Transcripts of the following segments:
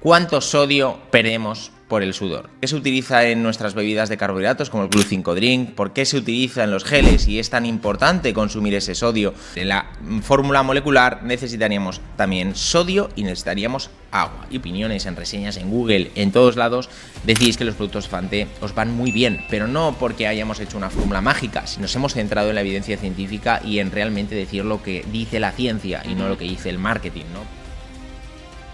¿Cuánto sodio perdemos por el sudor? ¿Qué se utiliza en nuestras bebidas de carbohidratos como el Club 5 Drink? ¿Por qué se utiliza en los geles y es tan importante consumir ese sodio? En la fórmula molecular necesitaríamos también sodio y necesitaríamos agua. Y opiniones en reseñas en Google, en todos lados, decís que los productos Fante os van muy bien, pero no porque hayamos hecho una fórmula mágica, sino nos hemos centrado en la evidencia científica y en realmente decir lo que dice la ciencia y no lo que dice el marketing, ¿no?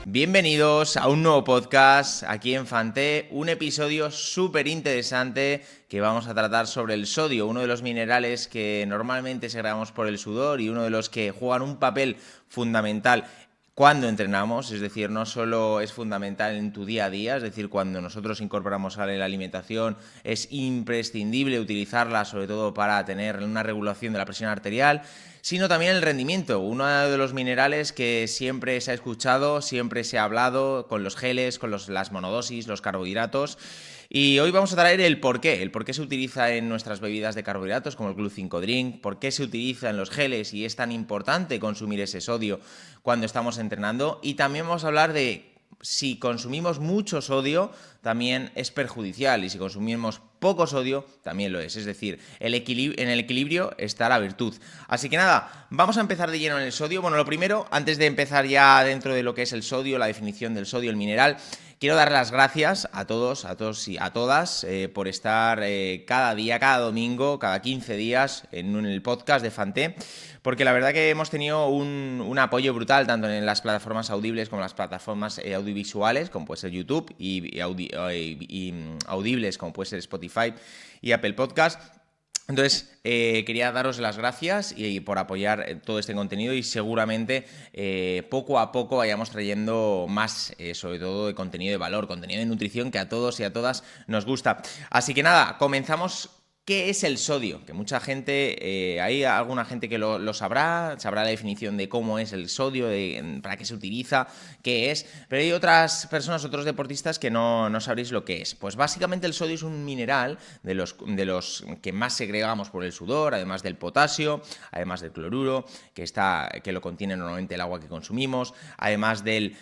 Bienvenidos a un nuevo podcast aquí en Fante, un episodio súper interesante que vamos a tratar sobre el sodio, uno de los minerales que normalmente segregamos por el sudor y uno de los que juegan un papel fundamental cuando entrenamos, es decir, no solo es fundamental en tu día a día, es decir, cuando nosotros incorporamos sal en la alimentación, es imprescindible utilizarla, sobre todo para tener una regulación de la presión arterial, sino también el rendimiento, uno de los minerales que siempre se ha escuchado, siempre se ha hablado con los geles, con las monodosis, los carbohidratos. Y hoy vamos a traer el por qué se utiliza en nuestras bebidas de carbohidratos como el Club 5 Drink, por qué se utiliza en los geles y es tan importante consumir ese sodio cuando estamos entrenando. Y también vamos a hablar de si consumimos mucho sodio también es perjudicial y si consumimos poco sodio también lo es decir, en el equilibrio está la virtud. Así que nada, vamos a empezar de lleno en el sodio. Bueno, lo primero, antes de empezar ya dentro de lo que es el sodio, la definición del sodio, el mineral, quiero dar las gracias a todos y a todas por estar cada día, cada domingo, cada 15 días en el podcast de Fante, porque la verdad que hemos tenido un apoyo brutal tanto en las plataformas audibles como en las plataformas audiovisuales, como puede ser YouTube, y audibles como puede ser Spotify y Apple Podcast. Entonces, quería daros las gracias y por apoyar todo este contenido y seguramente poco a poco vayamos trayendo más, sobre todo de contenido de valor, contenido de nutrición que a todos y a todas nos gusta. Así que nada, comenzamos. ¿Qué es el sodio? Que mucha gente, hay alguna gente que lo sabrá la definición de cómo es el sodio, para qué se utiliza, qué es, pero hay otras personas, otros deportistas que no sabréis lo que es. Pues básicamente el sodio es un mineral de los que más segregamos por el sudor, además del potasio, además del cloruro, que lo contiene normalmente el agua que consumimos, además del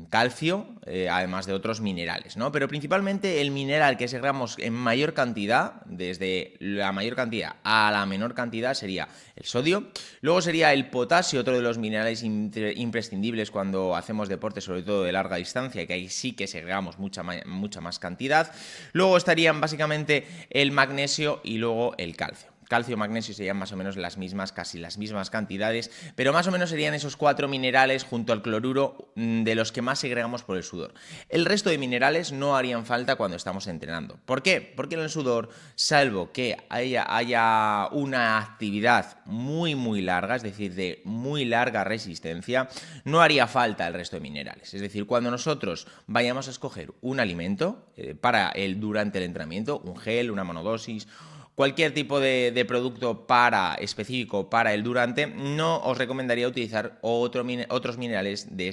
calcio, además de otros minerales, ¿no? Pero principalmente el mineral que segregamos en mayor cantidad, desde la mayor cantidad a la menor cantidad, sería el sodio. Luego sería el potasio, otro de los minerales imprescindibles cuando hacemos deporte, sobre todo de larga distancia, que ahí sí que segregamos mucha más cantidad. Luego estarían básicamente el magnesio y luego el calcio. Calcio y magnesio serían más o menos casi las mismas cantidades, pero más o menos serían esos 4 minerales junto al cloruro de los que más segregamos por el sudor. El resto de minerales no harían falta cuando estamos entrenando. ¿Por qué? Porque en el sudor, salvo que haya una actividad muy larga, es decir, de muy larga resistencia, no haría falta el resto de minerales. Es decir, cuando nosotros vayamos a escoger un alimento durante el entrenamiento, un gel, una monodosis, cualquier tipo de producto específico para el durante, no os recomendaría utilizar otros minerales de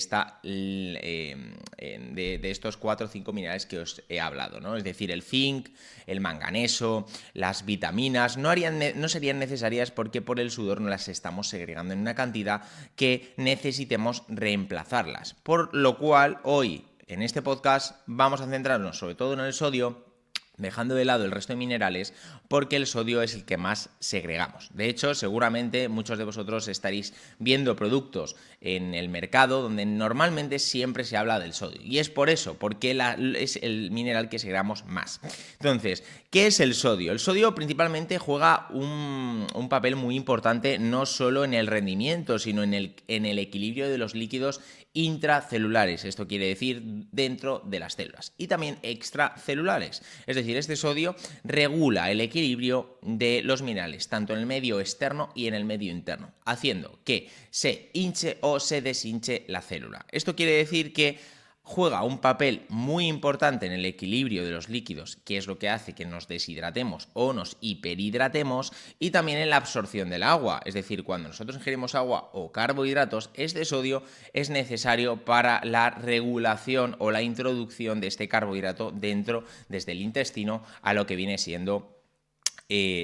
estos 4 o 5 minerales que os he hablado, ¿no? Es decir, el zinc, el manganeso, las vitaminas, no serían necesarias porque por el sudor no las estamos segregando en una cantidad que necesitemos reemplazarlas. Por lo cual, hoy, en este podcast, vamos a centrarnos sobre todo en el sodio, dejando de lado el resto de minerales, porque el sodio es el que más segregamos. De hecho, seguramente muchos de vosotros estaréis viendo productos en el mercado donde normalmente siempre se habla del sodio. Y es por eso, porque es el mineral que segregamos más. Entonces, ¿qué es el sodio? El sodio principalmente juega un papel muy importante no solo en el rendimiento, sino en el equilibrio de los líquidos intracelulares. Esto quiere decir dentro de las células. Y también extracelulares. Es decir, este sodio regula el equilibrio de los minerales, tanto en el medio externo y en el medio interno, haciendo que se hinche o se deshinche la célula. Esto quiere decir que juega un papel muy importante en el equilibrio de los líquidos, que es lo que hace que nos deshidratemos o nos hiperhidratemos, y también en la absorción del agua. Es decir, cuando nosotros ingerimos agua o carbohidratos, este sodio es necesario para la regulación o la introducción de este carbohidrato desde el intestino a lo que viene siendo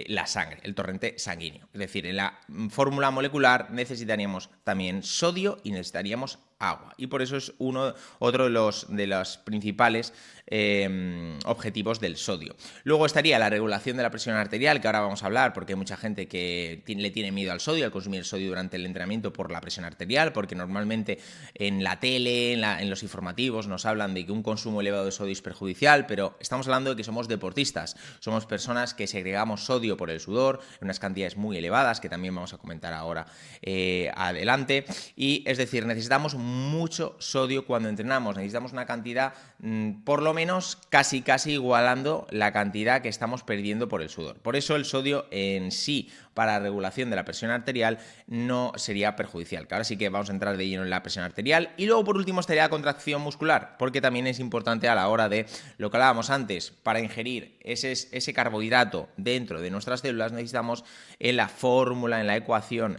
la sangre, el torrente sanguíneo. Es decir, en la fórmula molecular necesitaríamos también sodio y necesitaríamos agua. Y por eso es otro de los principales objetivos del sodio. Luego estaría la regulación de la presión arterial, que ahora vamos a hablar, porque hay mucha gente que le tiene miedo al sodio, al consumir sodio durante el entrenamiento por la presión arterial, porque normalmente en la tele, en los informativos nos hablan de que un consumo elevado de sodio es perjudicial, pero estamos hablando de que somos deportistas, somos personas que segregamos sodio por el sudor en unas cantidades muy elevadas, que también vamos a comentar ahora adelante, y es decir, necesitamos mucho sodio cuando entrenamos, necesitamos una cantidad por lo menos casi igualando la cantidad que estamos perdiendo por el sudor. Por eso el sodio en sí, para la regulación de la presión arterial, no sería perjudicial, que ahora sí que vamos a entrar de lleno en la presión arterial. Y luego por último estaría la contracción muscular, porque también es importante a la hora de lo que hablábamos antes, para ingerir ese carbohidrato dentro de nuestras células necesitamos en la fórmula, en la ecuación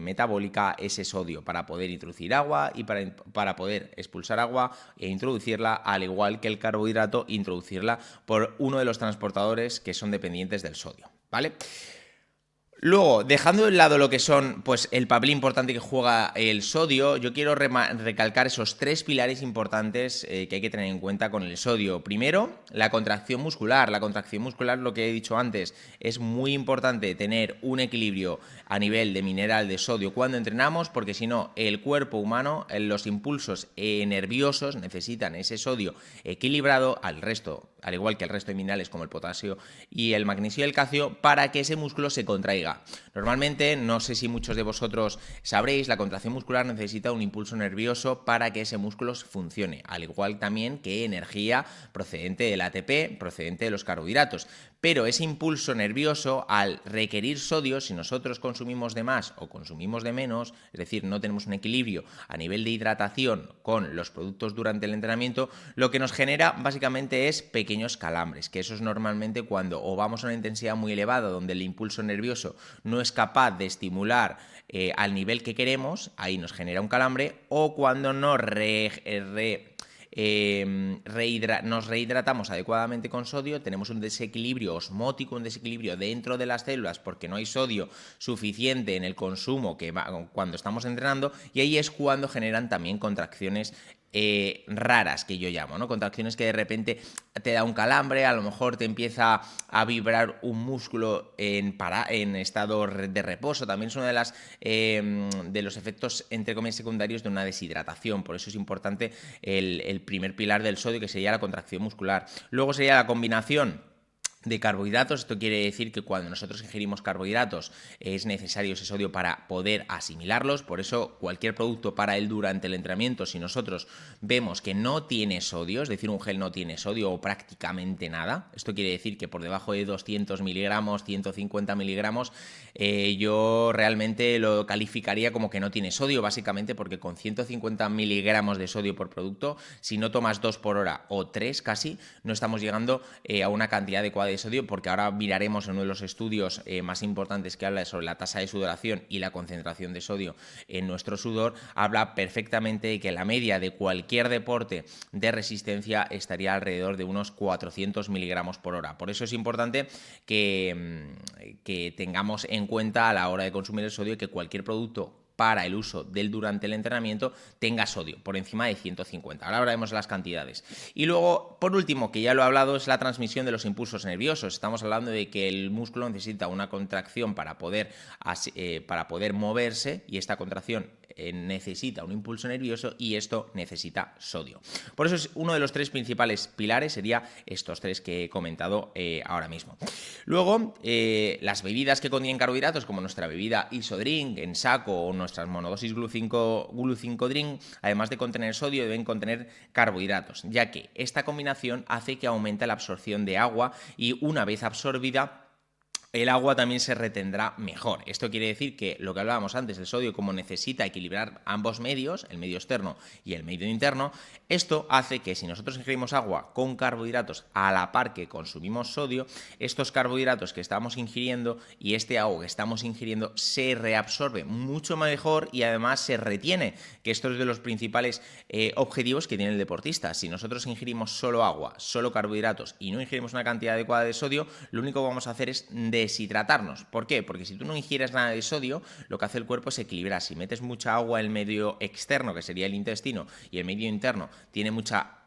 metabólica, ese sodio para poder introducir agua y para poder expulsar agua e introducirla, al igual que el carbohidrato, introducirla por uno de los transportadores que son dependientes del sodio, ¿vale? Luego, dejando de lado lo que son pues el papel importante que juega el sodio, yo quiero recalcar esos 3 pilares importantes que hay que tener en cuenta con el sodio. Primero, la contracción muscular. La contracción muscular, lo que he dicho antes, es muy importante tener un equilibrio a nivel de mineral de sodio cuando entrenamos, porque si no, el cuerpo humano, los impulsos nerviosos necesitan ese sodio equilibrado al igual que el resto de minerales como el potasio y el magnesio y el calcio, para que ese músculo se contraiga. Normalmente, no sé si muchos de vosotros sabréis, la contracción muscular necesita un impulso nervioso para que ese músculo funcione, al igual también que energía procedente del ATP, procedente de los carbohidratos. Pero ese impulso nervioso, al requerir sodio, si nosotros consumimos de más o consumimos de menos, es decir, no tenemos un equilibrio a nivel de hidratación con los productos durante el entrenamiento, lo que nos genera básicamente es pequeños calambres, que eso es normalmente cuando o vamos a una intensidad muy elevada donde el impulso nervioso no es capaz de estimular al nivel que queremos, ahí nos genera un calambre, o cuando no nos rehidratamos adecuadamente con sodio, tenemos un desequilibrio osmótico, un desequilibrio dentro de las células porque no hay sodio suficiente en el consumo cuando estamos entrenando, y ahí es cuando generan también contracciones raras, que yo llamo, ¿no? Contracciones que de repente te da un calambre, a lo mejor te empieza a vibrar un músculo en estado de reposo. También es uno de los efectos, entre comillas, secundarios de una deshidratación. Por eso es importante el primer pilar del sodio, que sería la contracción muscular. Luego sería la combinación de carbohidratos. Esto quiere decir que cuando nosotros ingerimos carbohidratos es necesario ese sodio para poder asimilarlos. Por eso cualquier producto para él durante el entrenamiento, si nosotros vemos que no tiene sodio, es decir, un gel no tiene sodio o prácticamente nada, esto quiere decir que por debajo de 200 miligramos, 150 miligramos, yo realmente lo calificaría como que no tiene sodio, básicamente porque con 150 miligramos de sodio por producto, si no tomas 2 por hora o 3 casi, no estamos llegando a una cantidad adecuada de sodio, porque ahora miraremos en uno de los estudios más importantes que habla sobre la tasa de sudoración y la concentración de sodio en nuestro sudor, habla perfectamente de que la media de cualquier deporte de resistencia estaría alrededor de unos 400 miligramos por hora. Por eso es importante que tengamos en cuenta a la hora de consumir el sodio que cualquier producto para el uso durante el entrenamiento tenga sodio por encima de 150. Ahora hablaremos de las cantidades. Y luego, por último, que ya lo he hablado, es la transmisión de los impulsos nerviosos. Estamos hablando de que el músculo necesita una contracción para poder moverse, y esta contracción necesita un impulso nervioso, y esto necesita sodio. Por eso es uno de los 3 principales pilares, sería estos 3 que he comentado ahora mismo. Luego, las bebidas que contienen carbohidratos, como nuestra bebida Isodrink en saco o nuestras monodosis Glu5 Drink, además de contener sodio, deben contener carbohidratos, ya que esta combinación hace que aumente la absorción de agua, y una vez absorbida, el agua también se retendrá mejor. Esto quiere decir que lo que hablábamos antes, el sodio, como necesita equilibrar ambos medios, el medio externo y el medio interno, esto hace que si nosotros ingerimos agua con carbohidratos a la par que consumimos sodio, estos carbohidratos que estamos ingiriendo y este agua que estamos ingiriendo se reabsorbe mucho mejor y además se retiene, que esto es de los principales objetivos que tiene el deportista. Si nosotros ingerimos solo agua, solo carbohidratos y no ingerimos una cantidad adecuada de sodio, lo único que vamos a hacer es deshidratarnos. ¿Por qué? Porque si tú no ingieres nada de sodio, lo que hace el cuerpo es equilibrar. Si metes mucha agua en el medio externo, que sería el intestino, y el medio interno tiene mucha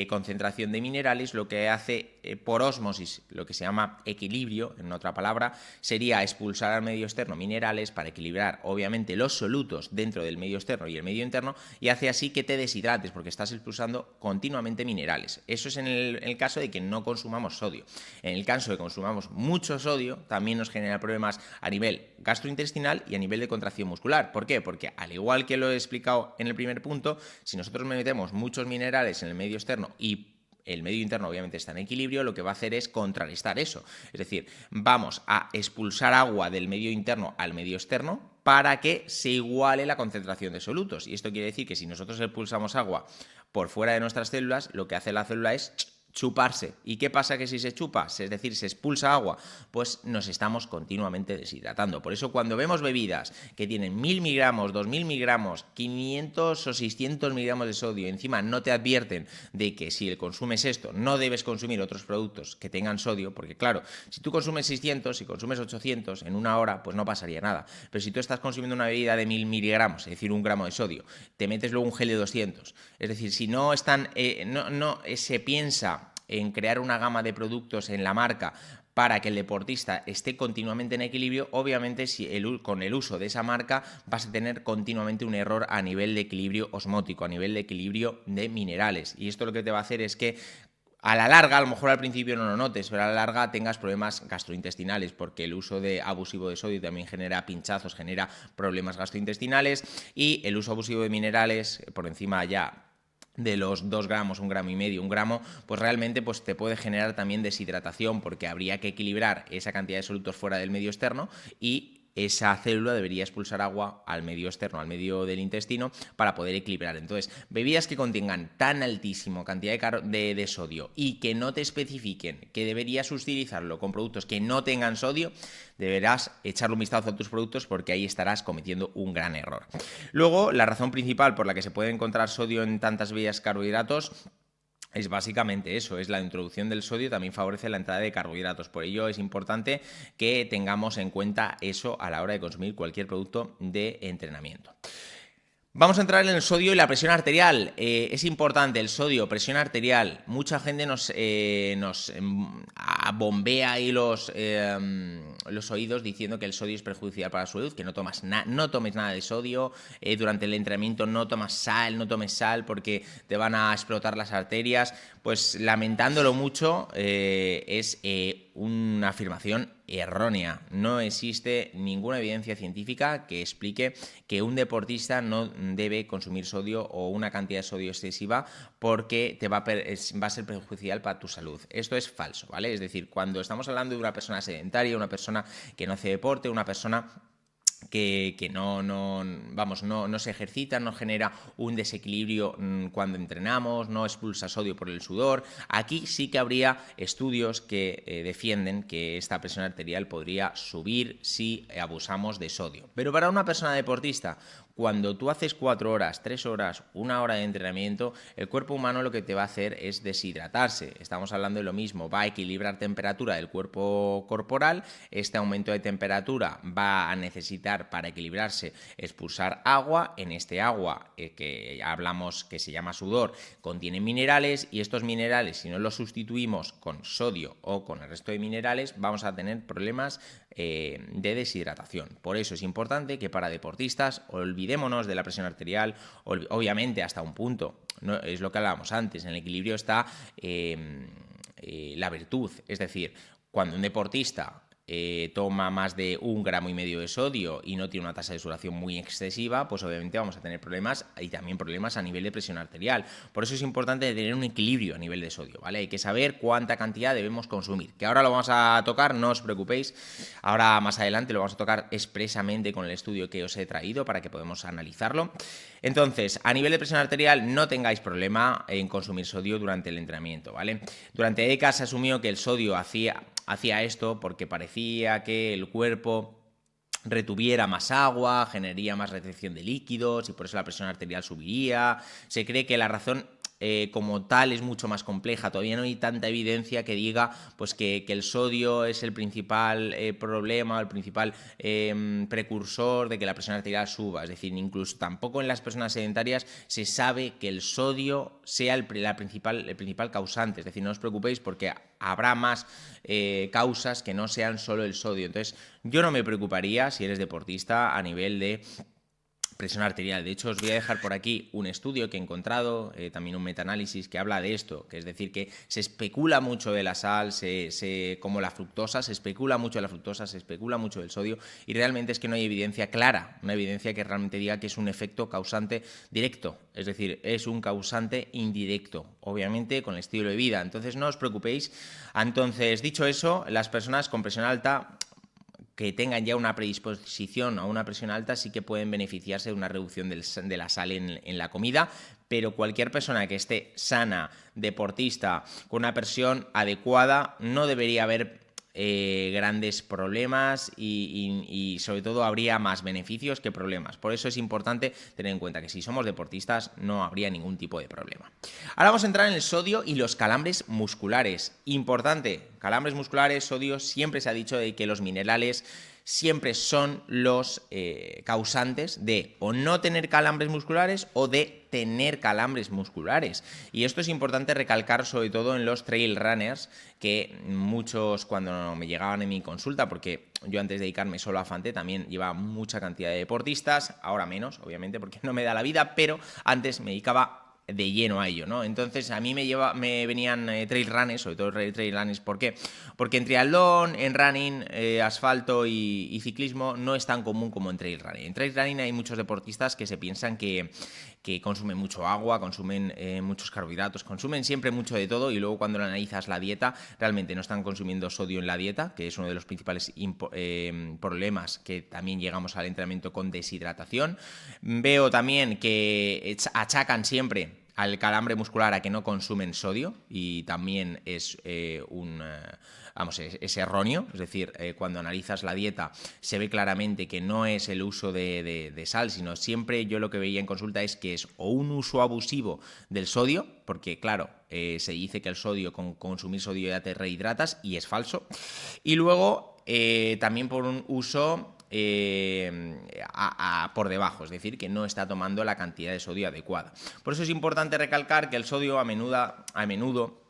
concentración de minerales, lo que hace por ósmosis, lo que se llama equilibrio, en otra palabra, sería expulsar al medio externo minerales para equilibrar, obviamente, los solutos dentro del medio externo y el medio interno, y hace así que te deshidrates, porque estás expulsando continuamente minerales. Eso es en el caso de que no consumamos sodio. En el caso de que consumamos mucho sodio, también nos genera problemas a nivel gastrointestinal y a nivel de contracción muscular. ¿Por qué? Porque al igual que lo he explicado en el primer punto, si nosotros metemos muchos minerales en el medio externo y el medio interno obviamente está en equilibrio, lo que va a hacer es contrarrestar eso. Es decir, vamos a expulsar agua del medio interno al medio externo para que se iguale la concentración de solutos. Y esto quiere decir que si nosotros expulsamos agua por fuera de nuestras células, lo que hace la célula es chuparse. ¿Y qué pasa que si se chupa? Es decir, se expulsa agua, pues nos estamos continuamente deshidratando. Por eso cuando vemos bebidas que tienen 1000 miligramos, 2000 miligramos, 500 o 600 miligramos de sodio, encima no te advierten de que si consumes esto no debes consumir otros productos que tengan sodio, porque claro, si tú consumes 600, si consumes 800 en una hora, pues no pasaría nada. Pero si tú estás consumiendo una bebida de 1000 miligramos, es decir, 1 gramo de sodio, te metes luego un gel de 200, es decir, si no están, se piensa en crear una gama de productos en la marca para que el deportista esté continuamente en equilibrio, obviamente con el uso de esa marca vas a tener continuamente un error a nivel de equilibrio osmótico, a nivel de equilibrio de minerales. Y esto lo que te va a hacer es que a la larga, a lo mejor al principio no lo notes, pero a la larga tengas problemas gastrointestinales, porque el uso abusivo de sodio también genera pinchazos, genera problemas gastrointestinales, y el uso abusivo de minerales por encima ya de los 2 gramos, 1,5 gramos, 1 gramo, pues realmente pues te puede generar también deshidratación, porque habría que equilibrar esa cantidad de solutos fuera del medio externo y esa célula debería expulsar agua al medio externo, al medio del intestino, para poder equilibrar. Entonces, bebidas que contengan tan altísima cantidad de sodio y que no te especifiquen que deberías utilizarlo con productos que no tengan sodio, deberás echarle un vistazo a tus productos, porque ahí estarás cometiendo un gran error. Luego, la razón principal por la que se puede encontrar sodio en tantas bebidas carbohidratos es básicamente eso, es la introducción del sodio, también favorece la entrada de carbohidratos. Por ello es importante que tengamos en cuenta eso a la hora de consumir cualquier producto de entrenamiento. Vamos a entrar en el sodio y la presión arterial. Es importante el sodio, presión arterial. Mucha gente nos bombea ahí los oídos diciendo que el sodio es perjudicial para la salud, que no tomes nada de sodio. Durante el entrenamiento no tomes sal porque te van a explotar las arterias. Pues lamentándolo mucho, es una afirmación errónea. No existe ninguna evidencia científica que explique que un deportista no debe consumir sodio o una cantidad de sodio excesiva porque va a ser perjudicial para tu salud. Esto es falso, ¿vale? Es decir, cuando estamos hablando de una persona sedentaria, una persona que no hace deporte, una persona que no se ejercita, no genera un desequilibrio cuando entrenamos, no expulsa sodio por el sudor. Aquí sí que habría estudios que defienden que esta presión arterial podría subir si abusamos de sodio. Pero para una persona deportista, cuando tú haces 4 horas, 3 horas, 1 hora de entrenamiento, el cuerpo humano lo que te va a hacer es deshidratarse. Estamos hablando de lo mismo, va a equilibrar temperatura del cuerpo corporal. Este aumento de temperatura va a necesitar, para equilibrarse, expulsar agua. En este agua que hablamos, que se llama sudor, contiene minerales, y estos minerales, si no los sustituimos con sodio o con el resto de minerales, vamos a tener problemas de deshidratación. Por eso es importante que para deportistas olvidémonos de la presión arterial, obviamente hasta un punto, ¿no? Es lo que hablábamos antes, en el equilibrio está la virtud, es decir, cuando un deportista toma más de 1,5 gramos de sodio y no tiene una tasa de sudoración muy excesiva, pues obviamente vamos a tener problemas, y también problemas a nivel de presión arterial. Por eso es importante tener un equilibrio a nivel de sodio, ¿vale? Hay que saber cuánta cantidad debemos consumir, que ahora lo vamos a tocar, no os preocupéis, ahora más adelante lo vamos a tocar expresamente con el estudio que os he traído para que podamos analizarlo. Entonces, a nivel de presión arterial, no tengáis problema en consumir sodio durante el entrenamiento, ¿vale? Durante décadas se asumió que el sodio hacía esto porque parecía que el cuerpo retuviera más agua, generaría más retención de líquidos y por eso la presión arterial subiría. Se cree que la razón como tal es mucho más compleja. Todavía no hay tanta evidencia que diga pues que el sodio es el principal problema, el principal precursor de que la presión arterial suba. Es decir, incluso tampoco en las personas sedentarias se sabe que el sodio sea el principal causante. Es decir, no os preocupéis porque habrá más causas que no sean solo el sodio. Entonces, yo no me preocuparía si eres deportista a nivel de presión arterial. De hecho, os voy a dejar por aquí un estudio que he encontrado, también un metaanálisis que habla de esto, que es decir, que se especula mucho de la sal, como la fructosa, se especula mucho de la fructosa, se especula mucho del sodio, y realmente es que no hay evidencia clara, una evidencia que realmente diga que es un efecto causante directo, es decir, es un causante indirecto, obviamente con el estilo de vida. Entonces, no os preocupéis. Entonces, dicho eso, las personas con presión alta que tengan ya una predisposición a una presión alta sí que pueden beneficiarse de una reducción de la sal en la comida, pero cualquier persona que esté sana, deportista, con una presión adecuada, no debería haber grandes problemas y sobre todo habría más beneficios que problemas. Por eso es importante tener en cuenta que si somos deportistas no habría ningún tipo de problema. Ahora vamos a entrar en el sodio y los calambres musculares. Importante, calambres musculares, sodio, siempre se ha dicho de que los minerales siempre son los causantes de o no tener calambres musculares o de tener calambres musculares. Y esto es importante recalcar sobre todo en los trail runners, que muchos cuando me llegaban en mi consulta, porque yo antes de dedicarme solo a Fante también llevaba mucha cantidad de deportistas, ahora menos, obviamente, porque no me da la vida, pero antes me dedicaba de lleno a ello, ¿no? Entonces a mí me venían trail runners, sobre todo trail runners, ¿por qué? Porque en triatlón, en running, asfalto y ciclismo no es tan común como en trail running. En trail running hay muchos deportistas que se piensan que consumen mucho agua, consumen muchos carbohidratos, consumen siempre mucho de todo, y luego cuando analizas la dieta realmente no están consumiendo sodio en la dieta, que es uno de los principales problemas que también llegamos al entrenamiento con deshidratación. Veo también que achacan siempre al calambre muscular a que no consumen sodio, y también es es erróneo. Es decir, cuando analizas la dieta se ve claramente que no es el uso de sal, sino siempre yo lo que veía en consulta es que es o un uso abusivo del sodio, porque claro, se dice que el sodio, con consumir sodio ya te rehidratas, y es falso, y luego también por un uso por debajo, es decir, que no está tomando la cantidad de sodio adecuada. Por eso es importante recalcar que el sodio a menudo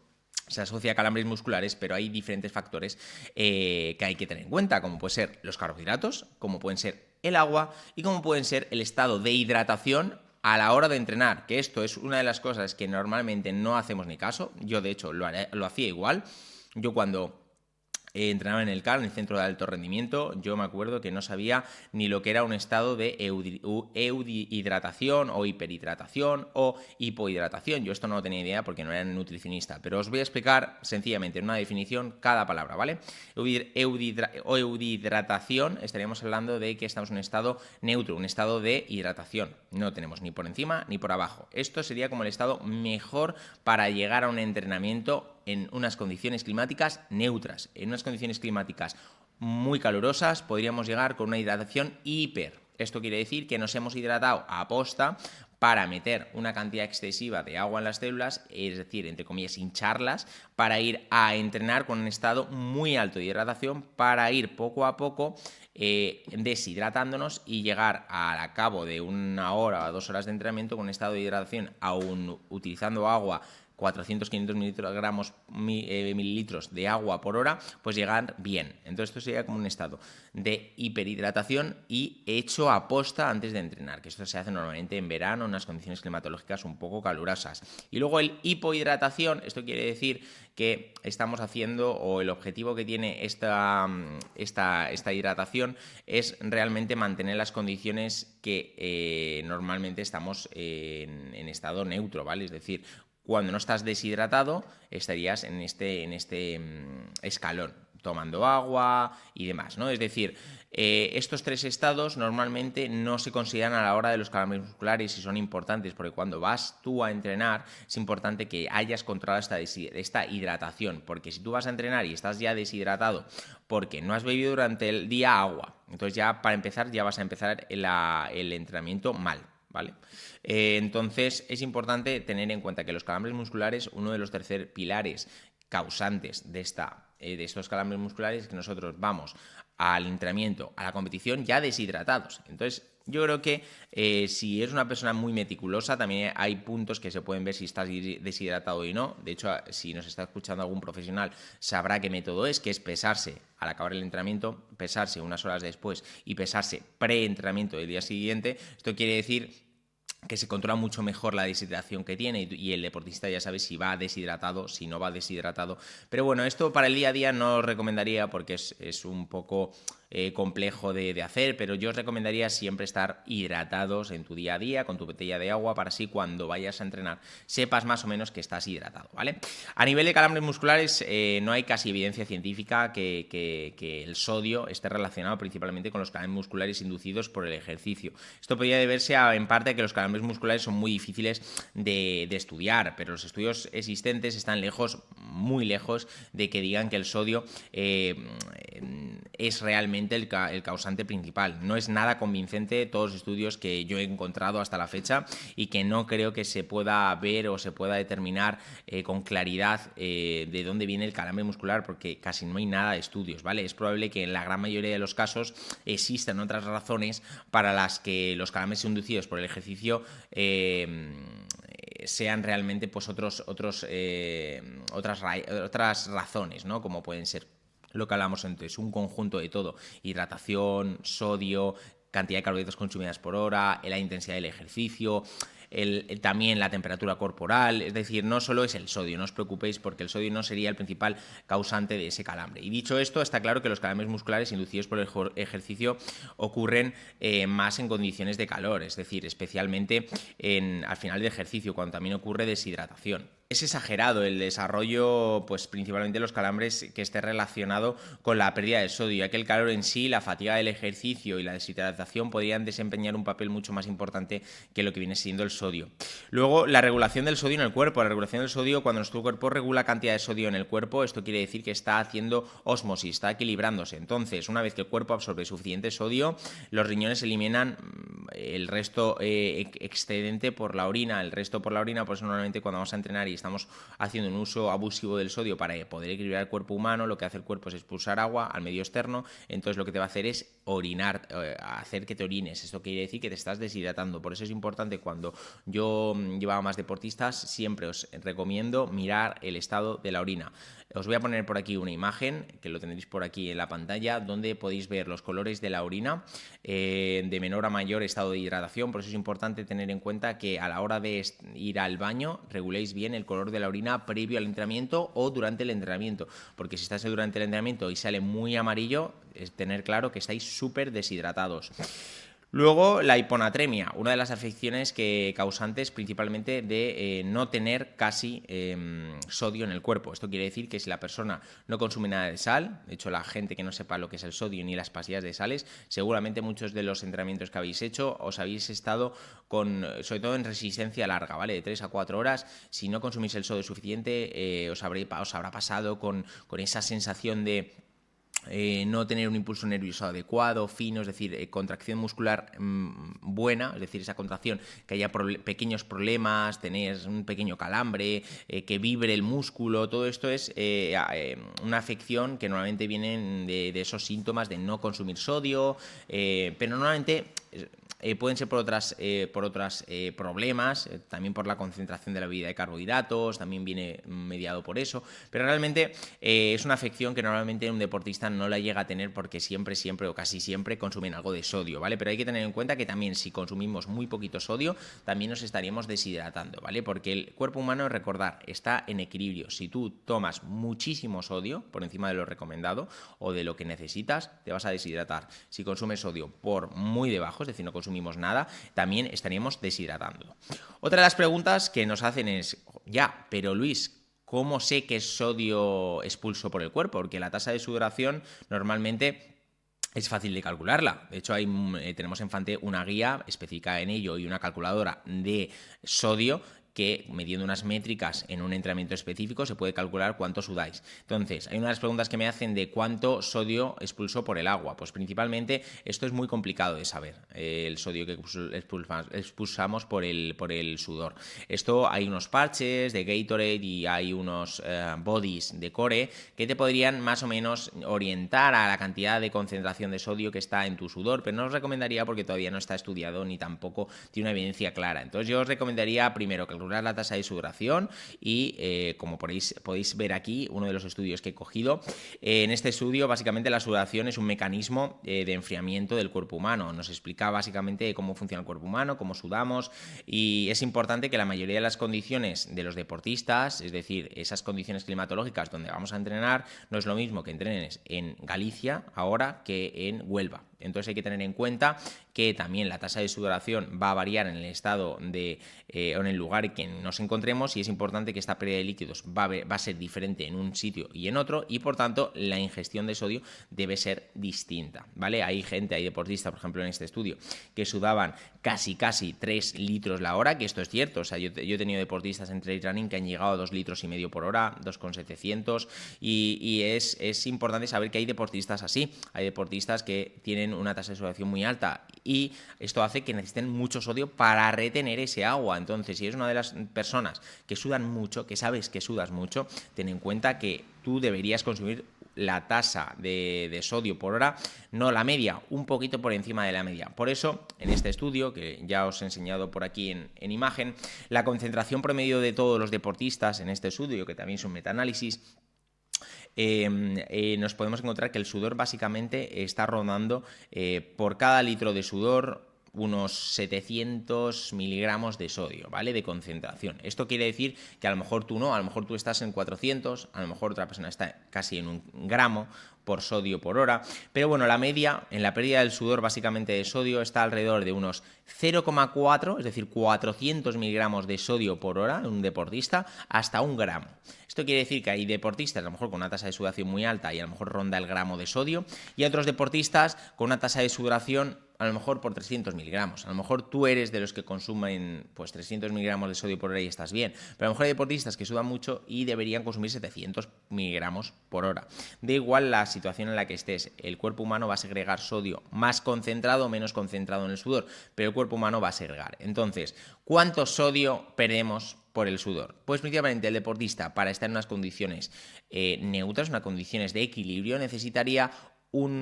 se asocia a calambres musculares, pero hay diferentes factores que hay que tener en cuenta, como pueden ser los carbohidratos, como pueden ser el agua y como pueden ser el estado de hidratación a la hora de entrenar, que esto es una de las cosas que normalmente no hacemos ni caso. Yo de hecho lo hacía igual. Yo cuando entrenaba en el CAR, en el Centro de Alto Rendimiento, yo me acuerdo que no sabía ni lo que era un estado de euhidratación o hiperhidratación o hipohidratación. Yo esto no lo tenía idea porque no era nutricionista, pero os voy a explicar sencillamente en una definición cada palabra, ¿vale? Euhidratación, estaríamos hablando de que estamos en un estado neutro, un estado de hidratación. No tenemos ni por encima ni por abajo. Esto sería como el estado mejor para llegar a un entrenamiento en unas condiciones climáticas neutras. En unas condiciones climáticas muy calurosas podríamos llegar con una hidratación hiper. Esto quiere decir que nos hemos hidratado a posta para meter una cantidad excesiva de agua en las células, es decir, entre comillas, hincharlas, para ir a entrenar con un estado muy alto de hidratación, para ir poco a poco deshidratándonos y llegar al cabo de 1 hora o 2 horas de entrenamiento con un estado de hidratación, aún utilizando agua 400-500 mililitros de agua por hora, pues llegar bien. Entonces esto sería como un estado de hiperhidratación y hecho a posta antes de entrenar, que esto se hace normalmente en verano en unas condiciones climatológicas un poco calurosas. Y luego el hipohidratación, esto quiere decir que estamos haciendo, o el objetivo que tiene esta hidratación es realmente mantener las condiciones que normalmente estamos en estado neutro, ¿vale? Es decir, cuando no estás deshidratado, estarías en este escalón, tomando agua y demás, ¿no? Es decir, estos 3 estados normalmente no se consideran a la hora de los calambres musculares y son importantes porque cuando vas tú a entrenar es importante que hayas controlado esta hidratación, porque si tú vas a entrenar y estás ya deshidratado porque no has bebido durante el día agua, entonces ya para empezar ya vas a empezar el entrenamiento mal. ¿vale? Entonces es importante tener en cuenta que los calambres musculares, uno de los tercer pilares causantes de estos calambres musculares es que nosotros vamos al entrenamiento, a la competición ya deshidratados. Entonces yo creo que si es una persona muy meticulosa, también hay puntos que se pueden ver si estás deshidratado y no. De hecho, si nos está escuchando algún profesional, sabrá qué método es, que es pesarse al acabar el entrenamiento, pesarse unas horas después y pesarse pre-entrenamiento del día siguiente. Esto quiere decir que se controla mucho mejor la deshidratación que tiene y el deportista ya sabe si va deshidratado, si no va deshidratado. Pero bueno, esto para el día a día no os recomendaría porque es un poco complejo de hacer, pero yo os recomendaría siempre estar hidratados en tu día a día con tu botella de agua para así cuando vayas a entrenar sepas más o menos que estás hidratado, ¿vale? A nivel de calambres musculares no hay casi evidencia científica que el sodio esté relacionado principalmente con los calambres musculares inducidos por el ejercicio. Esto podría deberse en parte a que los calambres musculares son muy difíciles de estudiar, pero los estudios existentes están lejos, muy lejos, de que digan que el sodio es realmente el causante principal. No es nada convincente todos los estudios que yo he encontrado hasta la fecha y que no creo que se pueda ver o se pueda determinar con claridad de dónde viene el calambre muscular, porque casi no hay nada de estudios, ¿vale? Es probable que en la gran mayoría de los casos existan otras razones para las que los calambres inducidos por el ejercicio sean realmente pues otras razones, ¿no? Como pueden ser lo que hablamos antes, un conjunto de todo: hidratación, sodio, cantidad de carbohidratos consumidas por hora, la intensidad del ejercicio, también la temperatura corporal. Es decir, no solo es el sodio, no os preocupéis porque el sodio no sería el principal causante de ese calambre. Y dicho esto, está claro que los calambres musculares inducidos por el ejercicio ocurren más en condiciones de calor, es decir, especialmente al final del ejercicio, cuando también ocurre deshidratación. Es exagerado el desarrollo, pues principalmente los calambres, que esté relacionado con la pérdida de sodio, ya que el calor en sí, la fatiga del ejercicio y la deshidratación podrían desempeñar un papel mucho más importante que lo que viene siendo el sodio. Luego, la regulación del sodio en el cuerpo. La regulación del sodio, cuando nuestro cuerpo regula cantidad de sodio en el cuerpo, esto quiere decir que está haciendo ósmosis, está equilibrándose. Entonces, una vez que el cuerpo absorbe suficiente sodio, los riñones eliminan el resto excedente por la orina. El resto por la orina, pues normalmente cuando vamos a entrenar y estamos haciendo un uso abusivo del sodio para poder equilibrar el cuerpo humano, lo que hace el cuerpo es expulsar agua al medio externo. Entonces lo que te va a hacer es orinar, hacer que te orines. Esto quiere decir que te estás deshidratando. Por eso es importante, cuando yo llevaba más deportistas, siempre os recomiendo mirar el estado de la orina. Os voy a poner por aquí una imagen, que lo tendréis por aquí en la pantalla, donde podéis ver los colores de la orina de menor a mayor estado de hidratación. Por eso es importante tener en cuenta que a la hora de ir al baño reguléis bien el color de la orina previo al entrenamiento o durante el entrenamiento, porque si estás durante el entrenamiento y sale muy amarillo, es tener claro que estáis súper deshidratados. Luego, la hiponatremia, una de las afecciones causantes principalmente de no tener casi sodio en el cuerpo. Esto quiere decir que si la persona no consume nada de sal, de hecho la gente que no sepa lo que es el sodio ni las pastillas de sales, seguramente muchos de los entrenamientos que habéis hecho os habéis estado sobre todo en resistencia larga, ¿vale? De 3 a 4 horas, si no consumís el sodio suficiente, os habrá pasado con esa sensación de no tener un impulso nervioso adecuado, fino, es decir, contracción muscular buena, es decir, esa contracción, que haya pequeños problemas, tener un pequeño calambre, que vibre el músculo. Todo esto es una afección que normalmente viene de esos síntomas de no consumir sodio, pero normalmente pueden ser por otros problemas, también por la concentración de la bebida de carbohidratos, también viene mediado por eso, pero realmente es una afección que normalmente un deportista no la llega a tener porque siempre o casi siempre consumen algo de sodio, ¿vale? Pero hay que tener en cuenta que también si consumimos muy poquito sodio, también nos estaríamos deshidratando, ¿vale? Porque el cuerpo humano, recordar, está en equilibrio. Si tú tomas muchísimo sodio por encima de lo recomendado o de lo que necesitas, te vas a deshidratar. Si consumes sodio por muy debajo, es decir, no consumimos nada, también estaríamos deshidratando. Otra de las preguntas que nos hacen es, ya, pero Luis, ¿cómo sé que es sodio expulso por el cuerpo? Porque la tasa de sudoración normalmente es fácil de calcularla. De hecho, tenemos en Fante una guía específica en ello y una calculadora de sodio que midiendo unas métricas en un entrenamiento específico se puede calcular cuánto sudáis. Entonces, hay unas preguntas que me hacen de cuánto sodio expulso por el agua. Pues principalmente esto es muy complicado de saber, el sodio que expulsamos por el sudor. Esto hay unos parches de Gatorade y hay unos bodies de Core que te podrían más o menos orientar a la cantidad de concentración de sodio que está en tu sudor, pero no os recomendaría porque todavía no está estudiado ni tampoco tiene una evidencia clara. Entonces yo os recomendaría primero calcular la tasa de sudoración y como podéis ver aquí, uno de los estudios que he cogido, en este estudio básicamente la sudoración es un mecanismo de enfriamiento del cuerpo humano. Nos explica básicamente cómo funciona el cuerpo humano, cómo sudamos, y es importante que la mayoría de las condiciones de los deportistas, es decir, esas condiciones climatológicas donde vamos a entrenar, no es lo mismo que entrenes en Galicia ahora que en Huelva. Entonces hay que tener en cuenta que también la tasa de sudoración va a variar en el estado o en el lugar en que nos encontremos, y es importante que esta pérdida de líquidos va a ser diferente en un sitio y en otro, y por tanto la ingestión de sodio debe ser distinta, ¿vale? Hay deportistas, por ejemplo en este estudio, que sudaban casi 3 litros la hora, que esto es cierto. O sea, yo he tenido deportistas en trail running que han llegado a 2,5 litros por hora, 2,700, y es importante saber que hay deportistas así, hay deportistas que tienen una tasa de sudoración muy alta y esto hace que necesiten mucho sodio para retener ese agua. Entonces, si eres una de las personas que sudan mucho, que sabes que sudas mucho, ten en cuenta que tú deberías consumir la tasa de sodio por hora, no la media, un poquito por encima de la media. Por eso, en este estudio, que ya os he enseñado por aquí en imagen, la concentración promedio de todos los deportistas en este estudio, que también es un metaanálisis, nos podemos encontrar que el sudor básicamente está rondando por cada litro de sudor unos 700 miligramos de sodio, ¿vale? De concentración. Esto quiere decir que a lo mejor tú no, a lo mejor tú estás en 400, a lo mejor otra persona está casi en 1 gramo por sodio por hora, pero bueno, la media en la pérdida del sudor básicamente de sodio está alrededor de unos 0,4, es decir, 400 miligramos de sodio por hora en un deportista, hasta 1 gramo. Esto quiere decir que hay deportistas a lo mejor con una tasa de sudoración muy alta y a lo mejor ronda el gramo de sodio, y otros deportistas con una tasa de sudoración a lo mejor por 300 miligramos. A lo mejor tú eres de los que consumen pues 300 miligramos de sodio por hora y estás bien, pero a lo mejor hay deportistas que sudan mucho y deberían consumir 700 miligramos por hora. Da igual la situación en la que estés, el cuerpo humano va a segregar sodio más concentrado o menos concentrado en el sudor, pero el cuerpo humano va a segregar. Entonces, ¿cuánto sodio perdemos por el sudor? Pues principalmente el deportista, para estar en unas condiciones neutras, unas condiciones de equilibrio, necesitaría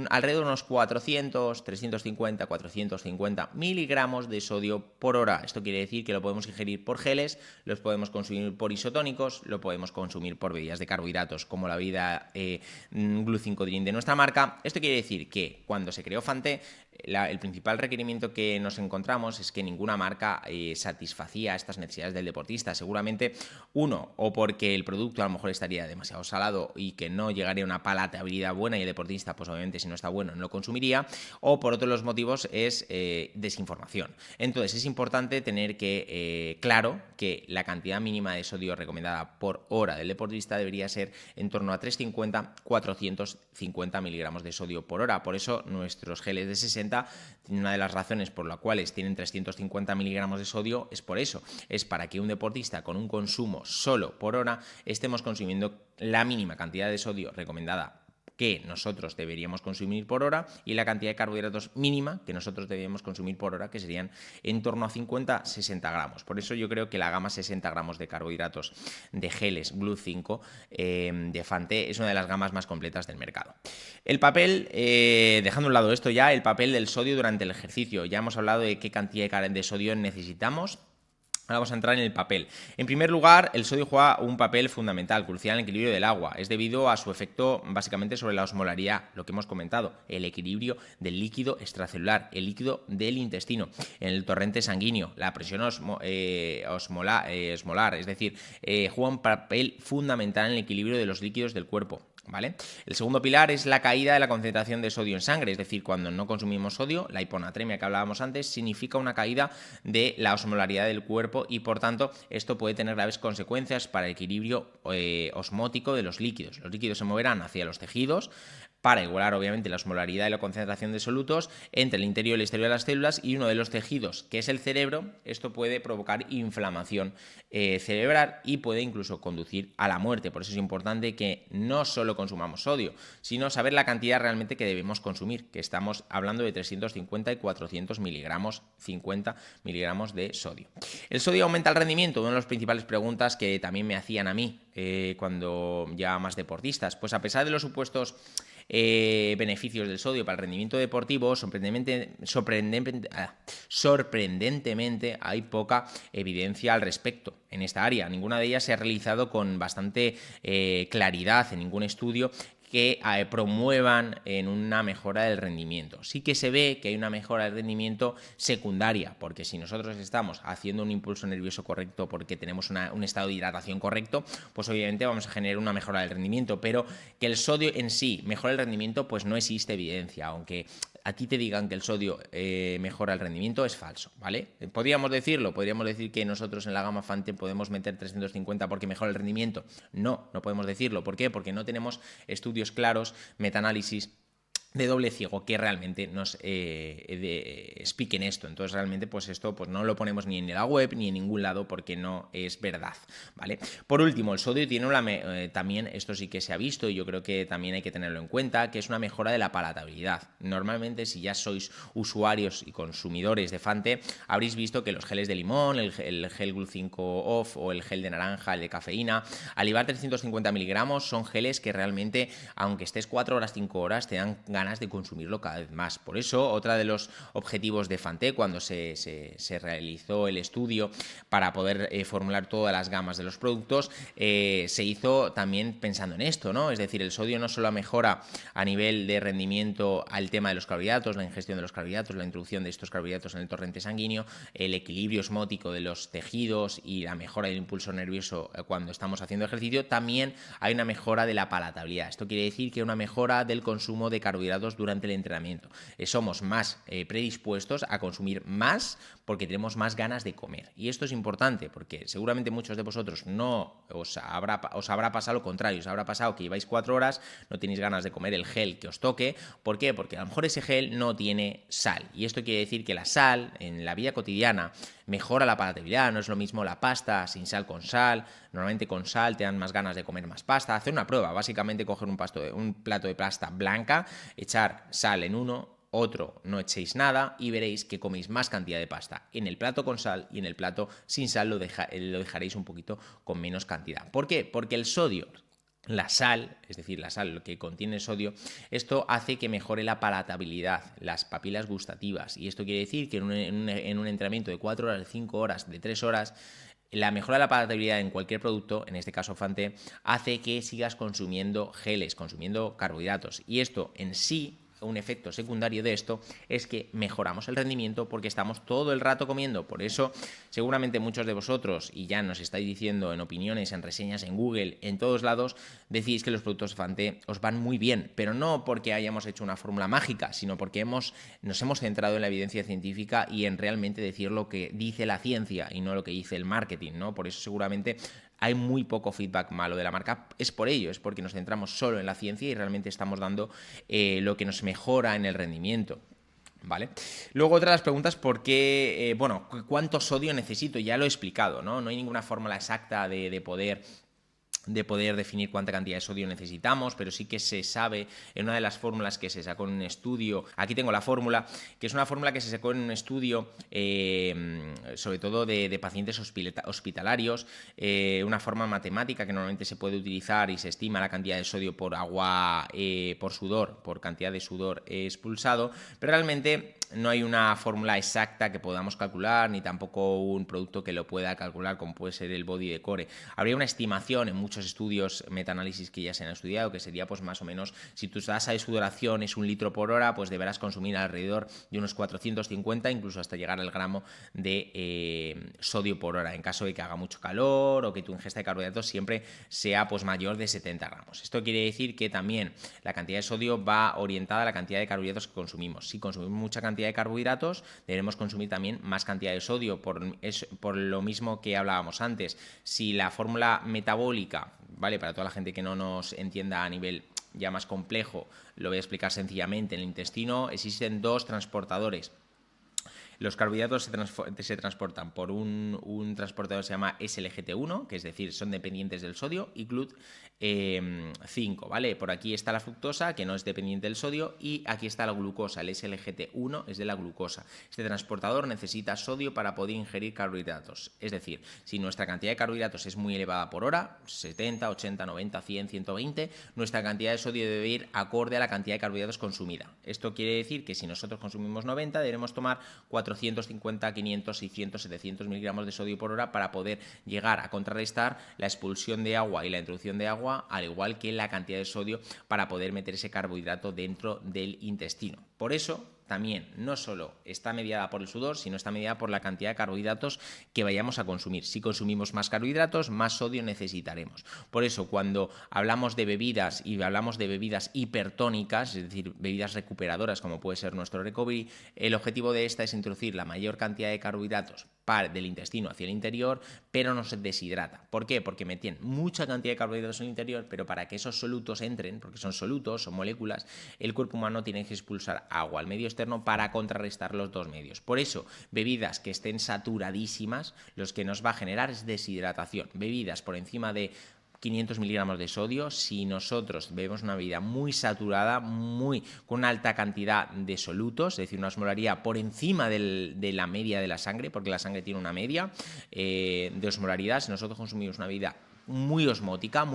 alrededor de unos 400, 350, 450 miligramos de sodio por hora. Esto quiere decir que lo podemos ingerir por geles, los podemos consumir por isotónicos, lo podemos consumir por bebidas de carbohidratos como la bebida Glu5 Drink de nuestra marca. Esto quiere decir que cuando se creó Fante, el principal requerimiento que nos encontramos es que ninguna marca satisfacía estas necesidades del deportista. Seguramente uno, o porque el producto a lo mejor estaría demasiado salado y que no llegaría a una palatabilidad buena y el deportista pues obviamente si no está bueno no lo consumiría, o por otros los motivos es desinformación. Entonces es importante tener claro que la cantidad mínima de sodio recomendada por hora del deportista debería ser en torno a 350-450 miligramos de sodio por hora. Por eso nuestros geles de 60, una de las razones por las cuales tienen 350 miligramos de sodio es por eso, es para que un deportista con un consumo solo por hora estemos consumiendo la mínima cantidad de sodio recomendada que nosotros deberíamos consumir por hora y la cantidad de carbohidratos mínima que nosotros deberíamos consumir por hora, que serían en torno a 50-60 gramos. Por eso yo creo que la gama 60 gramos de carbohidratos de geles Glu5 de Fante es una de las gamas más completas del mercado. El papel, dejando a un lado esto ya, el papel del sodio durante el ejercicio. Ya hemos hablado de qué cantidad de sodio necesitamos. Ahora vamos a entrar en el papel. En primer lugar, el sodio juega un papel fundamental, crucial en el equilibrio del agua. Es debido a su efecto básicamente sobre la osmolaridad, lo que hemos comentado, el equilibrio del líquido extracelular, el líquido del intestino, en el torrente sanguíneo, la presión osmolar, es decir, juega un papel fundamental en el equilibrio de los líquidos del cuerpo. ¿Vale? El segundo pilar es la caída de la concentración de sodio en sangre, es decir, cuando no consumimos sodio, la hiponatremia que hablábamos antes significa una caída de la osmolaridad del cuerpo y por tanto esto puede tener graves consecuencias para el equilibrio osmótico de los líquidos. Los líquidos se moverán hacia los tejidos para igualar obviamente la osmolaridad y la concentración de solutos entre el interior y el exterior de las células y uno de los tejidos, que es el cerebro. Esto puede provocar inflamación cerebral y puede incluso conducir a la muerte. Por eso es importante que no solo consumamos sodio, sino saber la cantidad realmente que debemos consumir, que estamos hablando de 350 y 400 miligramos, 50 miligramos de sodio. ¿El sodio aumenta el rendimiento? Una de las principales preguntas que también me hacían a mí cuando llevaba más deportistas. Pues a pesar de los supuestos beneficios del sodio para el rendimiento deportivo, sorprendentemente hay poca evidencia al respecto en esta área. Ninguna de ellas se ha realizado con bastante claridad en ningún estudio que promuevan en una mejora del rendimiento. Sí que se ve que hay una mejora del rendimiento secundaria, porque si nosotros estamos haciendo un impulso nervioso correcto porque tenemos un estado de hidratación correcto, pues obviamente vamos a generar una mejora del rendimiento, pero que el sodio en sí mejora el rendimiento, pues no existe evidencia, aunque a ti te digan que el sodio mejora el rendimiento, es falso, ¿vale? Podríamos decirlo, podríamos decir que nosotros en la gama Fante podemos meter 350 porque mejora el rendimiento. No, no podemos decirlo. ¿Por qué? Porque no tenemos estudios claros, metaanálisis de doble ciego que realmente nos expliquen esto. Entonces realmente pues esto pues no lo ponemos ni en la web ni en ningún lado porque no es verdad, ¿vale? Por último, el sodio tiene también, esto sí que se ha visto y yo creo que también hay que tenerlo en cuenta, que es una mejora de la palatabilidad. Normalmente si ya sois usuarios y consumidores de Fante, habréis visto que los geles de limón, el gel Glu5 Off o el gel de naranja, el de cafeína, al llevar 350 miligramos son geles que realmente, aunque estés 4 horas, 5 horas, te dan ganas de consumirlo cada vez más. Por eso, otro de los objetivos de Fante cuando se realizó el estudio para poder formular todas las gamas de los productos, se hizo también pensando en esto, ¿no? Es decir, el sodio no solo mejora a nivel de rendimiento al tema de los carbohidratos, la ingestión de los carbohidratos, la introducción de estos carbohidratos en el torrente sanguíneo, el equilibrio osmótico de los tejidos y la mejora del impulso nervioso cuando estamos haciendo ejercicio, también hay una mejora de la palatabilidad. Esto quiere decir que una mejora del consumo de carbohidratos durante el entrenamiento. Somos más predispuestos a consumir más porque tenemos más ganas de comer. Y esto es importante porque seguramente muchos de vosotros no os habrá pasado lo contrario, os habrá pasado que lleváis 4 horas, no tenéis ganas de comer el gel que os toque. ¿Por qué? Porque a lo mejor ese gel no tiene sal. Y esto quiere decir que la sal en la vida cotidiana mejora la palatabilidad, no es lo mismo la pasta sin sal con sal. Normalmente con sal te dan más ganas de comer más pasta. Hacer una prueba, básicamente coger un plato de pasta blanca, echar sal en uno, otro no echéis nada y veréis que coméis más cantidad de pasta en el plato con sal y en el plato sin sal lo dejaréis un poquito con menos cantidad. ¿Por qué? Porque el sodio, la sal, es decir, la sal que contiene sodio, esto hace que mejore la palatabilidad, las papilas gustativas, y esto quiere decir que en un entrenamiento de 4 horas, de 5 horas, de 3 horas, la mejora de la palatabilidad en cualquier producto, en este caso Fante, hace que sigas consumiendo geles, consumiendo carbohidratos, y esto en sí, un efecto secundario de esto es que mejoramos el rendimiento porque estamos todo el rato comiendo. Por eso seguramente muchos de vosotros, y ya nos estáis diciendo en opiniones, en reseñas, en Google, en todos lados, decís que los productos Fante os van muy bien, pero no porque hayamos hecho una fórmula mágica, sino porque nos hemos centrado en la evidencia científica y en realmente decir lo que dice la ciencia y no lo que dice el marketing, ¿no? Por eso seguramente hay muy poco feedback malo de la marca. Es por ello, es porque nos centramos solo en la ciencia y realmente estamos dando lo que nos mejora en el rendimiento. ¿Vale? Luego otra de las preguntas, ¿por qué? ¿Cuánto sodio necesito? Ya lo he explicado, ¿no? No hay ninguna fórmula exacta de poder definir cuánta cantidad de sodio necesitamos, pero sí que se sabe en una de las fórmulas que se sacó en un estudio, aquí tengo la fórmula, que es una fórmula que se sacó en un estudio sobre todo de pacientes hospitalarios, una forma matemática que normalmente se puede utilizar y se estima la cantidad de sodio por agua, por sudor, por cantidad de sudor expulsado, pero realmente no hay una fórmula exacta que podamos calcular, ni tampoco un producto que lo pueda calcular, como puede ser el Body de Core. Habría una estimación en muchos estudios, metaanálisis que ya se han estudiado, que sería pues más o menos, si tu tasa de sudoración es 1 litro por hora, pues deberás consumir alrededor de unos 450, incluso hasta llegar al gramo de sodio por hora, en caso de que haga mucho calor o que tu ingesta de carbohidratos siempre sea pues mayor de 70 gramos. Esto quiere decir que también la cantidad de sodio va orientada a la cantidad de carbohidratos que consumimos. Si consumimos mucha cantidad cantidad de carbohidratos, deberemos consumir también más cantidad de sodio, por lo mismo que hablábamos antes. Si la fórmula metabólica, ¿vale? Para toda la gente que no nos entienda a nivel ya más complejo, lo voy a explicar sencillamente. En el intestino existen dos transportadores. Los carbohidratos se transportan por un transportador que se llama SLGT1, que es decir, son dependientes del sodio, y GLUT5, ¿vale? Por aquí está la fructosa, que no es dependiente del sodio, y aquí está la glucosa. El SLGT1 es de la glucosa. Este transportador necesita sodio para poder ingerir carbohidratos. Es decir, si nuestra cantidad de carbohidratos es muy elevada por hora, 70, 80, 90, 100, 120, nuestra cantidad de sodio debe ir acorde a la cantidad de carbohidratos consumida. Esto quiere decir que si nosotros consumimos 90, debemos tomar 450, 500, 600, 700 miligramos de sodio por hora para poder llegar a contrarrestar la expulsión de agua y la introducción de agua, al igual que la cantidad de sodio para poder meter ese carbohidrato dentro del intestino. Por eso, también no solo está mediada por el sudor, sino está mediada por la cantidad de carbohidratos que vayamos a consumir. Si consumimos más carbohidratos, más sodio necesitaremos. Por eso, cuando hablamos de bebidas y hablamos de bebidas hipertónicas, es decir, bebidas recuperadoras como puede ser nuestro Recovery, el objetivo de esta es introducir la mayor cantidad de carbohidratos del intestino hacia el interior, pero no se deshidrata. ¿Por qué? Porque meten mucha cantidad de carbohidratos en el interior, pero para que esos solutos entren, porque son solutos, son moléculas, el cuerpo humano tiene que expulsar agua al medio externo para contrarrestar los dos medios. Por eso, bebidas que estén saturadísimas, los que nos va a generar es deshidratación. Bebidas por encima de 500 miligramos de sodio, si nosotros bebemos una bebida muy saturada, con una alta cantidad de solutos, es decir, una osmolaridad por encima de la media de la sangre, porque la sangre tiene una media de osmolaridad, si nosotros consumimos una bebida muy osmótica,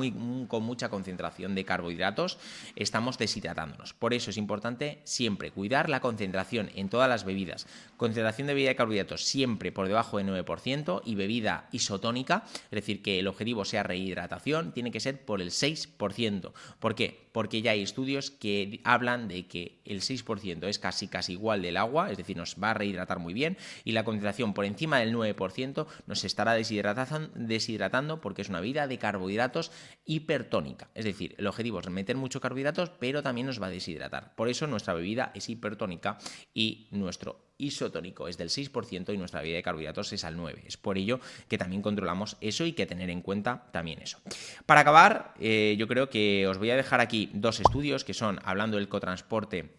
con mucha concentración de carbohidratos, estamos deshidratándonos. Por eso es importante siempre cuidar la concentración en todas las bebidas. Concentración de bebida de carbohidratos siempre por debajo del 9% y bebida isotónica, es decir, que el objetivo sea rehidratación, tiene que ser por el 6%. ¿Por qué? Porque ya hay estudios que hablan de que el 6% es casi igual del agua, es decir, nos va a rehidratar muy bien, y la concentración por encima del 9% nos estará deshidratando porque es una bebida de carbohidratos hipertónica. Es decir, el objetivo es meter muchos carbohidratos, pero también nos va a deshidratar. Por eso nuestra bebida es hipertónica y nuestro isotónico es del 6% y nuestra bebida de carbohidratos es al 9%. Es por ello que también controlamos eso y que tener en cuenta también eso. Para acabar, yo creo que os voy a dejar aquí dos estudios que son, hablando del cotransporte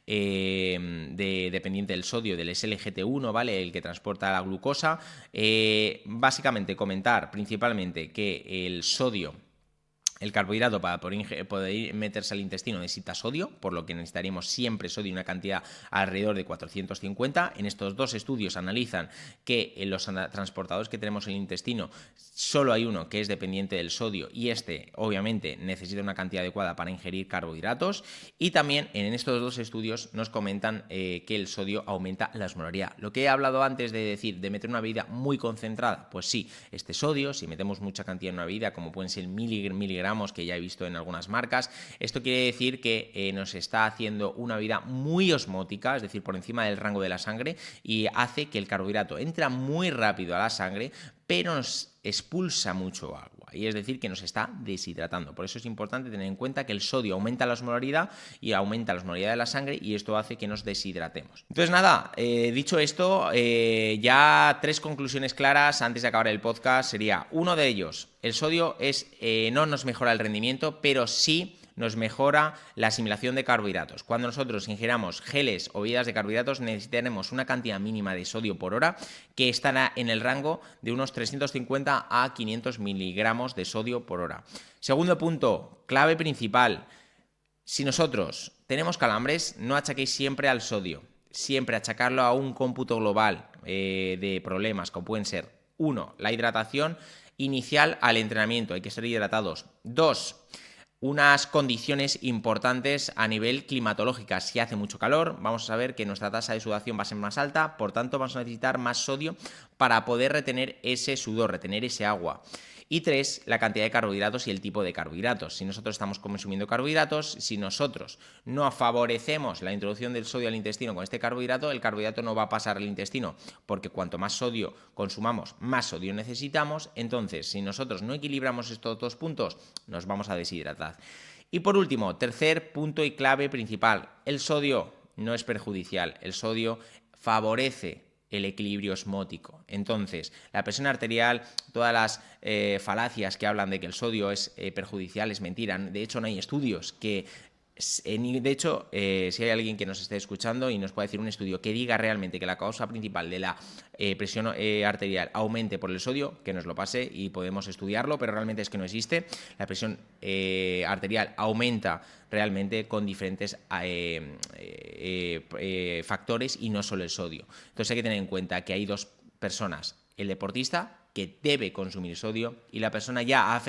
dependiente del sodio, del SLGT1, ¿vale? El que transporta la glucosa. Básicamente comentar principalmente que el sodio, el carbohidrato, para poder meterse al intestino necesita sodio, por lo que necesitaríamos siempre sodio, una cantidad alrededor de 450. En estos dos estudios analizan que en los transportadores que tenemos en el intestino solo hay uno que es dependiente del sodio y este obviamente necesita una cantidad adecuada para ingerir carbohidratos, y también en estos dos estudios nos comentan que el sodio aumenta la osmolaridad. Lo que he hablado antes de decir, de meter una bebida muy concentrada, pues sí, este sodio, si metemos mucha cantidad en una bebida, como pueden ser miligramos, que ya he visto en algunas marcas, esto quiere decir que nos está haciendo una bebida muy osmótica, es decir, por encima del rango de la sangre, y hace que el carbohidrato entra muy rápido a la sangre, pero nos expulsa mucho agua, y es decir, que nos está deshidratando. Por eso es importante tener en cuenta que el sodio aumenta la osmolaridad y aumenta la osmolaridad de la sangre, y esto hace que nos deshidratemos. Entonces nada, dicho esto, ya 3 conclusiones claras antes de acabar el podcast sería: uno de ellos, el sodio no nos mejora el rendimiento, pero sí nos mejora la asimilación de carbohidratos. Cuando nosotros ingiramos geles o bebidas de carbohidratos necesitaremos una cantidad mínima de sodio por hora que estará en el rango de unos 350 a 500 miligramos de sodio por hora. Segundo punto, clave principal: si nosotros tenemos calambres, no achaquéis siempre al sodio, siempre achacarlo a un cómputo global de problemas, como pueden ser: 1, la hidratación inicial al entrenamiento, hay que ser hidratados. 2, unas condiciones importantes a nivel climatológica. Si hace mucho calor, vamos a saber que nuestra tasa de sudoración va a ser más alta, por tanto vamos a necesitar más sodio para poder retener ese sudor, retener ese agua. Y 3, la cantidad de carbohidratos y el tipo de carbohidratos. Si nosotros estamos consumiendo carbohidratos, si nosotros no favorecemos la introducción del sodio al intestino con este carbohidrato, el carbohidrato no va a pasar al intestino, porque cuanto más sodio consumamos, más sodio necesitamos. Entonces, si nosotros no equilibramos estos dos puntos, nos vamos a deshidratar. Y por último, tercer punto y clave principal: el sodio no es perjudicial, el sodio favorece el equilibrio osmótico. Entonces, la presión arterial, todas las falacias que hablan de que el sodio es perjudicial es mentira. De hecho, no hay estudios que... De hecho, si hay alguien que nos esté escuchando y nos puede decir un estudio que diga realmente que la causa principal de la presión arterial aumente por el sodio, que nos lo pase y podemos estudiarlo, pero realmente es que no existe. La presión arterial aumenta realmente con diferentes factores y no solo el sodio. Entonces hay que tener en cuenta que hay dos personas: el deportista, que debe consumir sodio, y la persona ya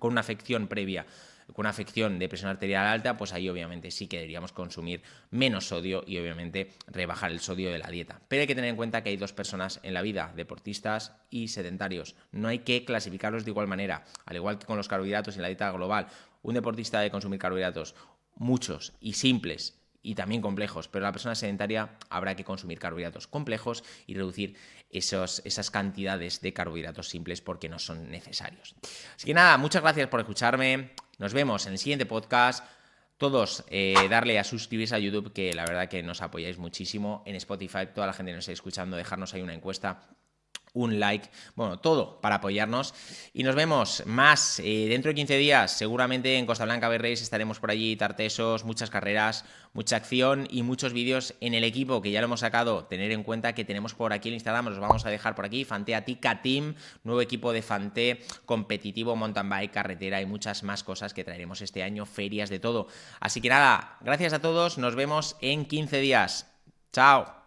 con una afección previa, con una afección de presión arterial alta, pues ahí obviamente sí que deberíamos consumir menos sodio y obviamente rebajar el sodio de la dieta. Pero hay que tener en cuenta que hay dos personas en la vida: deportistas y sedentarios. No hay que clasificarlos de igual manera, al igual que con los carbohidratos en la dieta global. Un deportista debe consumir carbohidratos muchos y simples y también complejos, pero la persona sedentaria habrá que consumir carbohidratos complejos y reducir esas cantidades de carbohidratos simples porque no son necesarios. Así que nada, muchas gracias por escucharme. Nos vemos en el siguiente podcast. Todos darle a suscribirse a YouTube, que la verdad que nos apoyáis muchísimo. En Spotify, toda la gente que nos está escuchando, dejarnos ahí una encuesta, un like, bueno, todo para apoyarnos. Y nos vemos más dentro de 15 días. Seguramente en Costa Blanca Race estaremos por allí, tartesos, muchas carreras, mucha acción y muchos vídeos en el equipo que ya lo hemos sacado. Tener en cuenta que tenemos por aquí el Instagram, los vamos a dejar por aquí: Fantea Tica Team, nuevo equipo de Fanté, competitivo, mountain bike, carretera y muchas más cosas que traeremos este año, ferias, de todo. Así que nada, gracias a todos, nos vemos en 15 días. Chao.